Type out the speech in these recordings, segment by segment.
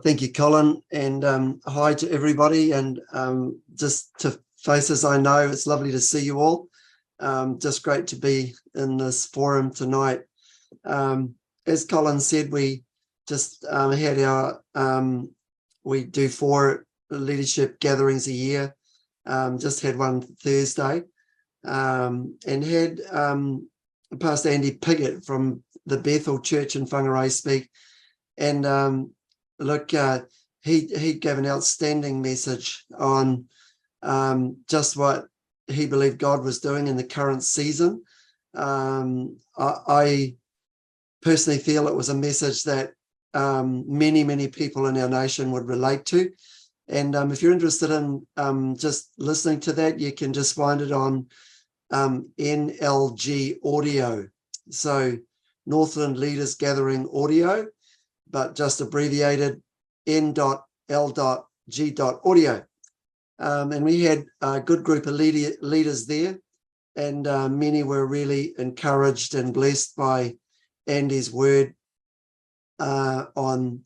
Thank you, Colin, and hi to everybody. And just to faces I know, it's lovely to see you all. Just great to be in this forum tonight. As Colin said, we just had our, we do 4 leadership gatherings a year. Just had one Thursday, and had Pastor Andy Piggott from the Bethel Church in Whangarei speak. And look, he gave an outstanding message on just what he believed God was doing in the current season. I personally feel it was a message that many people in our nation would relate to. And if you're interested in just listening to that, you can just find it on NLG audio. So Northland Leaders Gathering audio, but just abbreviated N.L.G.audio. And we had a good group of leaders there, and many were really encouraged and blessed by Andy's word on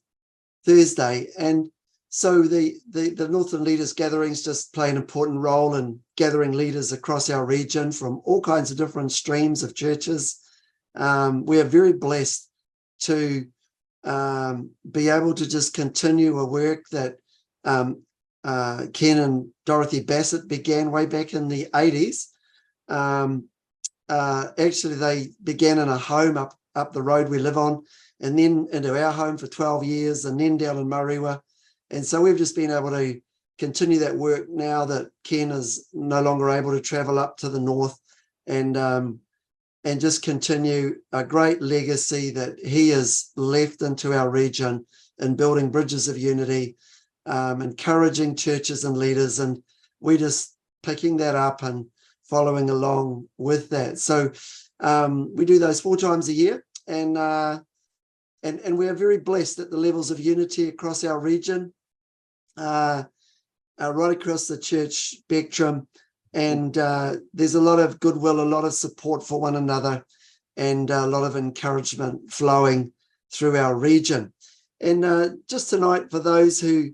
Thursday. And so the Northland Leaders Gatherings just play an important role in gathering leaders across our region from all kinds of different streams of churches. We are very blessed to be able to just continue a work that Ken and Dorothy Bassett began way back in the 80s. Actually, they began in a home up the road we live on, and then into our home for 12 years, and then down in Mariwa. And so we've just been able to continue that work now that Ken is no longer able to travel up to the north, and just continue a great legacy that he has left into our region in building bridges of unity, encouraging churches and leaders, and we just picking that up and following along with that. So we do those 4 times a year, and we are very blessed at the levels of unity across our region, right across the church spectrum. And there's a lot of goodwill, a lot of support for one another, and a lot of encouragement flowing through our region. And just tonight, for those who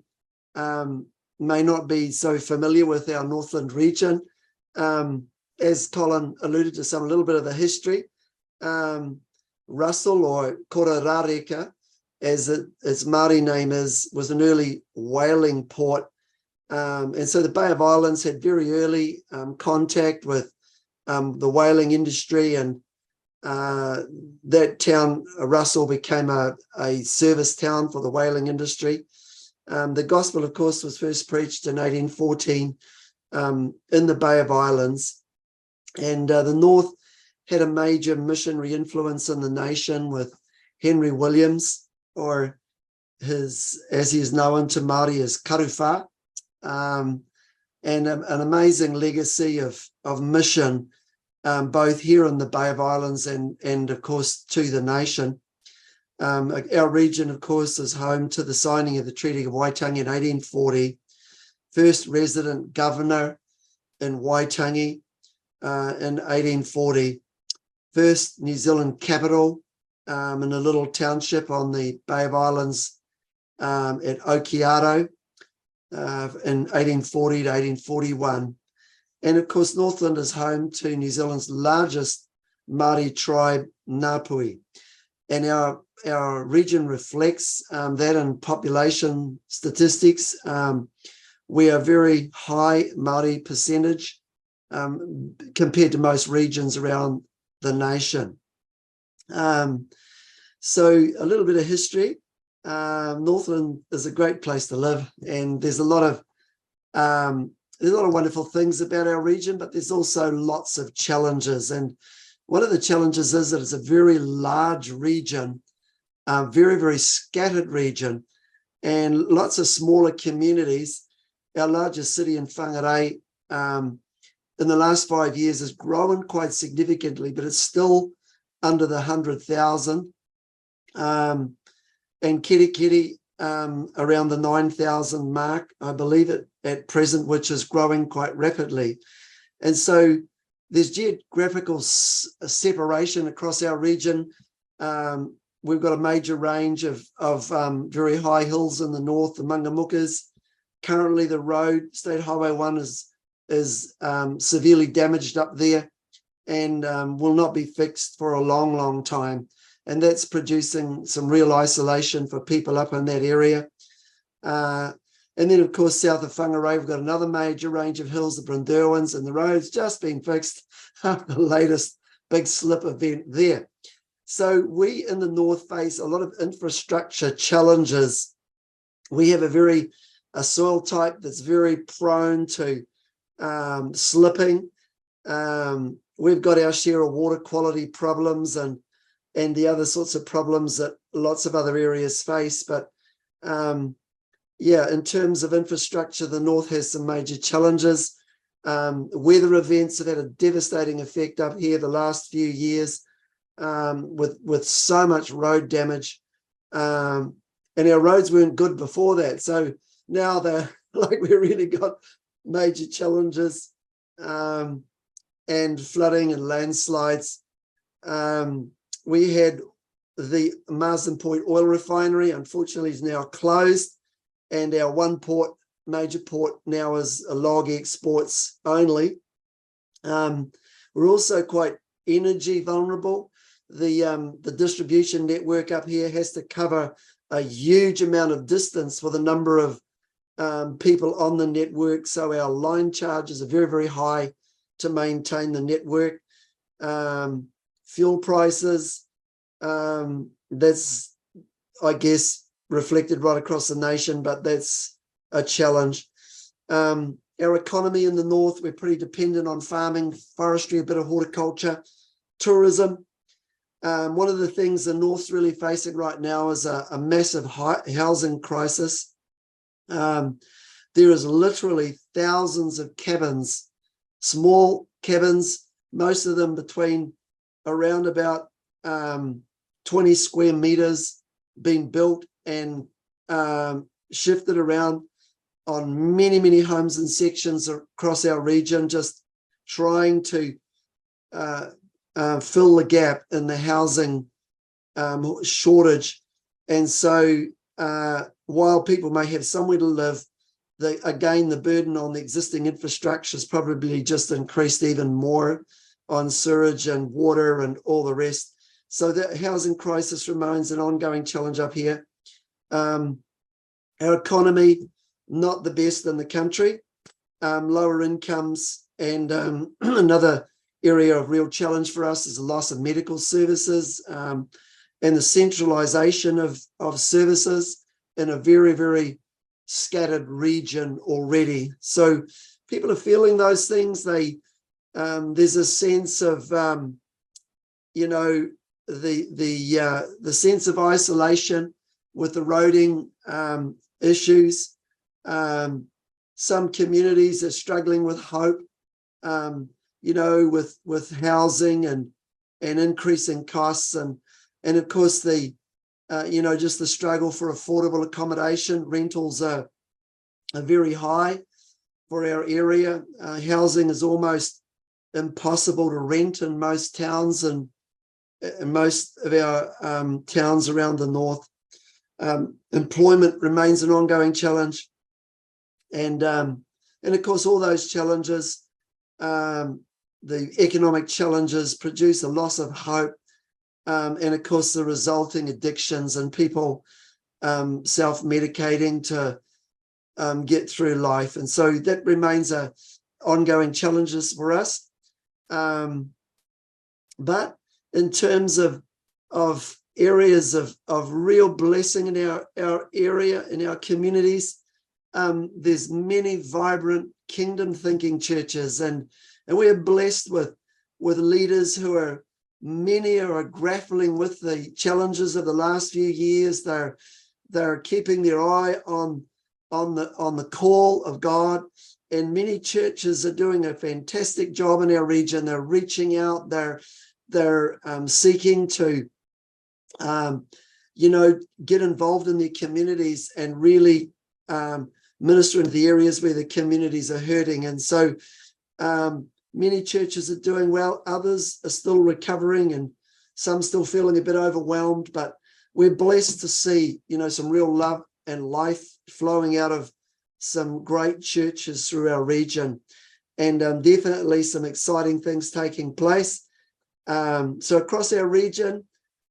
may not be so familiar with our Northland region, as Colin alluded to a little bit of the history, Russell, or Kora Rāreka, as its Māori name is, was an early whaling port. And so the Bay of Islands had very early contact with the whaling industry, and that town, Russell, became a service town for the whaling industry. The gospel, of course, was first preached in 1814 in the Bay of Islands, and the North had a major missionary influence in the nation with Henry Williams, or as he is known to Māori as Karuwha. And an amazing legacy of mission, both here in the Bay of Islands and of course to the nation. Our region, of course, is home to the signing of the Treaty of Waitangi in 1840, first resident governor in Waitangi in 1840, first New Zealand capital in a little township on the Bay of Islands at Okiato, in 1840 to 1841. And of course, Northland is home to New Zealand's largest Māori tribe, Ngāpuhi. And our region reflects that in population statistics. We are very high Māori percentage compared to most regions around the nation. So a little bit of history. Northland is a great place to live, and there's a lot of wonderful things about our region, but there's also lots of challenges. And one of the challenges is that it's a very large region, very, very scattered region, and lots of smaller communities. Our largest city in Whangarei, in the last 5 years, has grown quite significantly, but it's still under the 100,000. And Kirikiri around the 9,000 mark, I believe, at present, which is growing quite rapidly. And so there's geographical separation across our region. we've got a major range of very high hills in the north, the Mangamukas. Currently, the road, State Highway 1, is severely damaged up there and will not be fixed for a long, long time. And that's producing some real isolation for people up in that area. And then, of course, south of Whangarei, we've got another major range of hills, the Brindurwans, and the road's just been fixed after the latest big slip event there. So we in the north face a lot of infrastructure challenges. We have a soil type that's very prone to slipping. We've got our share of water quality problems and the other sorts of problems that lots of other areas face. But in terms of infrastructure, the north has some major challenges. Weather events have had a devastating effect up here the last few years with so much road damage. And our roads weren't good before that. So now they're like we really got major challenges and flooding and landslides. We had the Marsden Point oil refinery, unfortunately, is now closed. And our one major port now is log exports only. We're also quite energy vulnerable. The distribution network up here has to cover a huge amount of distance for the number of people on the network. So our line charges are very, very high to maintain the network. Fuel prices, that's, I guess, reflected right across the nation, but that's a challenge. Our economy in the north, we're pretty dependent on farming, forestry, a bit of horticulture, tourism. One of the things the north's really facing right now is a massive housing crisis. There is literally thousands of cabins, small cabins, most of them between around about 20 square meters being built and shifted around on many, many homes and sections across our region, just trying to fill the gap in the housing shortage. And so while people may have somewhere to live, the burden on the existing infrastructure has probably just increased even more on sewage and water and all the rest. So the housing crisis remains an ongoing challenge up here. Our economy, not the best in the country, lower incomes, and another area of real challenge for us is the loss of medical services and the centralisation of services in a very, very scattered region already. So people are feeling those things. There's a sense of, the sense of isolation with eroding issues. Some communities are struggling with hope, with housing and increasing costs and of course just the struggle for affordable accommodation. Rentals are very high for our area. Housing is almost impossible to rent in most towns and in most of our towns around the north. Employment remains an ongoing challenge, and of course all those challenges, the economic challenges, produce a loss of hope, and of course the resulting addictions and people self-medicating to get through life. And so that remains a ongoing challenges for us. But in terms of areas of real blessing in our area, in our communities, there's many vibrant kingdom-thinking churches, and we are blessed with leaders who are grappling with the challenges of the last few years. They're keeping their eye on the call of God, and many churches are doing a fantastic job in our region. They're reaching out. They're seeking to get involved in their communities and really minister into the areas where the communities are hurting. And so many churches are doing well. Others are still recovering, and some still feeling a bit overwhelmed. But we're blessed to see, some real love and life flowing out of some great churches through our region, and definitely some exciting things taking place. So across our region,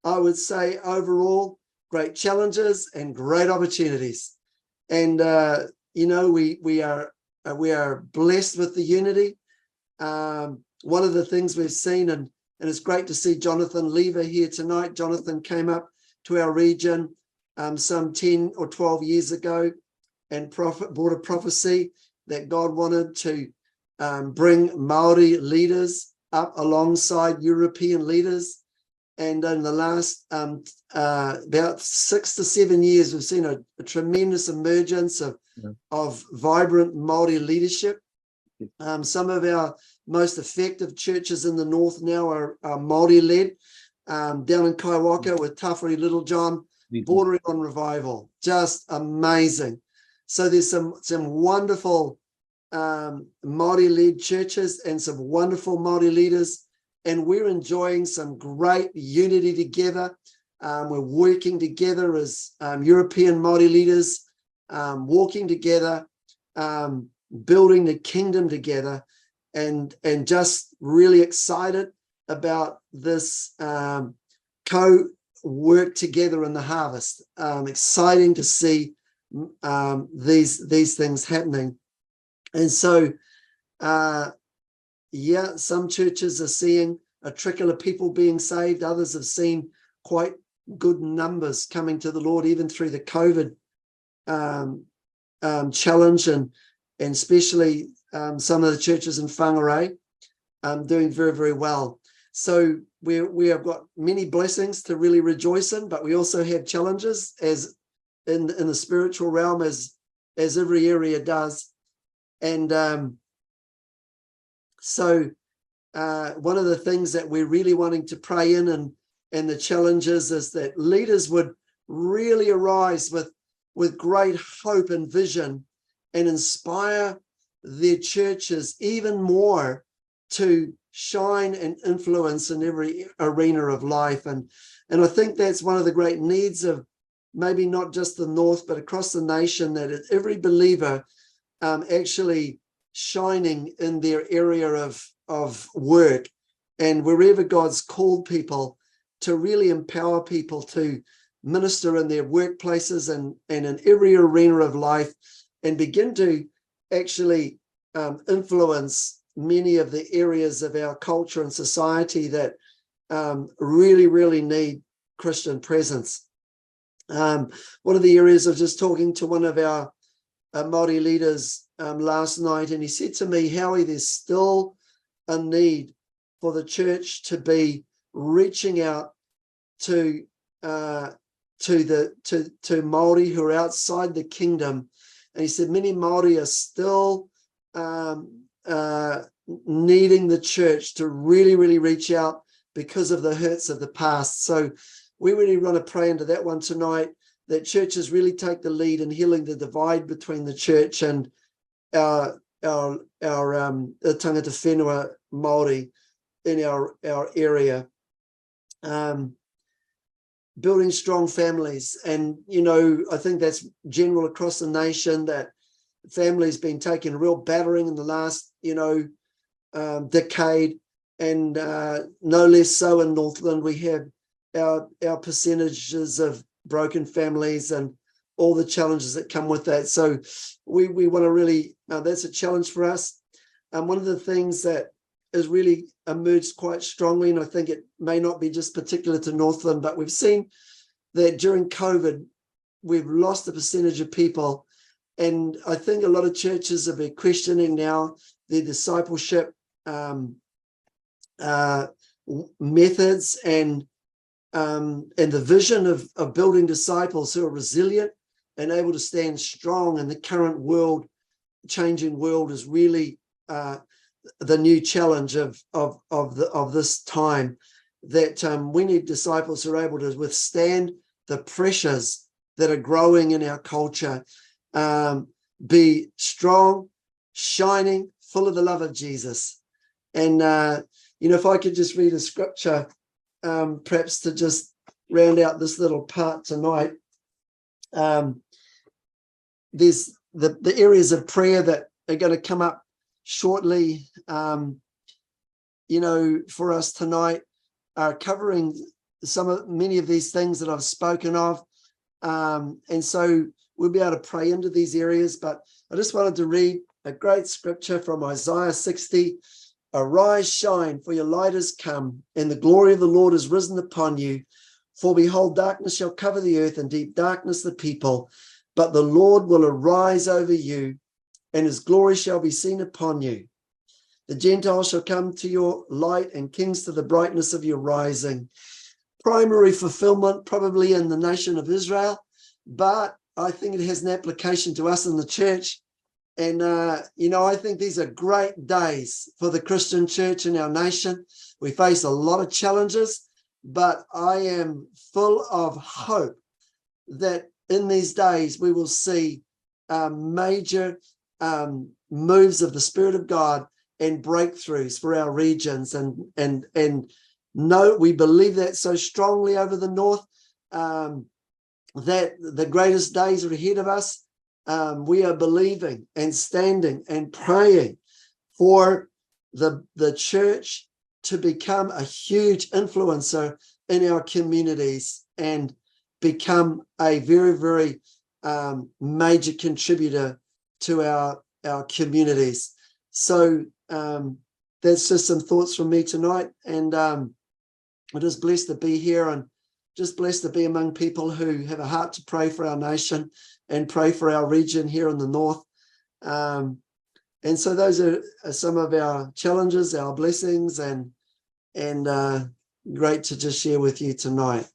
I would say overall, great challenges and great opportunities. And, we are blessed with the unity. One of the things we've seen, and it's great to see Jonathan Lever here tonight. Jonathan came up to our region some 10 or 12 years ago and brought a prophecy that God wanted to bring Māori leaders up alongside European leaders. And in the last about 6 to 7 years, we've seen a tremendous emergence of vibrant Māori leadership. Some of our most effective churches in the north now are Māori-led. Down in Kaiwaka with Tawhiri Littlejohn, bordering on revival. Just amazing. So there's some wonderful Māori-led churches and some wonderful Māori leaders, and we're enjoying some great unity together. We're working together as European Māori leaders, walking together, building the kingdom together, and just really excited about this co-work together in the harvest. Exciting to see these things happening. And so, some churches are seeing a trickle of people being saved. Others have seen quite good numbers coming to the Lord, even through the COVID challenge, and especially some of the churches in Whangarei doing very, very well. So we have got many blessings to really rejoice in, but we also have challenges as in the spiritual realm, as every area does. And so one of the things that we're really wanting to pray in and the challenges is that leaders would really arise with great hope and vision and inspire their churches even more to shine and influence in every arena of life. And I think that's one of the great needs of maybe not just the North, but across the nation, that every believer actually shining in their area of work, and wherever God's called people, to really empower people to minister in their workplaces and in every arena of life, and begin to actually influence many of the areas of our culture and society that really, really need Christian presence. One of the areas, I was just talking to one of our Māori leaders last night, and he said to me, Howie, there's still a need for the church to be reaching out to Māori who are outside the kingdom. And he said many Māori are still needing the church to really, really reach out because of the hurts of the past. So we really want to pray into that one tonight, that churches really take the lead in healing the divide between the church and our tangata whenua Māori in our area. Building strong families. And, I think that's general across the nation, that families been taking a real battering in the last, decade. And no less so in Northland. We have our percentages of broken families and all the challenges that come with that. So we want to really, that's a challenge for us. One of the things that has really emerged quite strongly, and I think it may not be just particular to Northland, but we've seen that during COVID, we've lost a percentage of people. And I think a lot of churches have been questioning now their discipleship methods and the vision of building disciples who are resilient and able to stand strong in the current world, changing world, is really the new challenge of this time. That we need disciples who are able to withstand the pressures that are growing in our culture, be strong, shining, full of the love of Jesus. And if I could just read a scripture, perhaps to just round out this little part tonight, there's the areas of prayer that are going to come up shortly, for us tonight, are covering many of these things that I've spoken of. And so we'll be able to pray into these areas, but I just wanted to read a great scripture from Isaiah 60. Arise, shine, for your light has come, and the glory of the Lord is risen upon you. For behold, darkness shall cover the earth, and deep darkness the people. But the Lord will arise over you, and his glory shall be seen upon you. The Gentiles shall come to your light, and kings to the brightness of your rising. Primary fulfillment probably in the nation of Israel, but I think it has an application to us in the church. And, I think these are great days for the Christian church in our nation. We face a lot of challenges, but I am full of hope that in these days we will see major moves of the Spirit of God and breakthroughs for our regions. And no, we believe that so strongly over the north, that the greatest days are ahead of us. We are believing and standing and praying for the church to become a huge influencer in our communities and become a very, very major contributor to our communities. So that's just some thoughts from me tonight. And I'm just blessed to be here and just blessed to be among people who have a heart to pray for our nation and pray for our region here in the north. And so those are some of our challenges, our blessings, and great to just share with you tonight.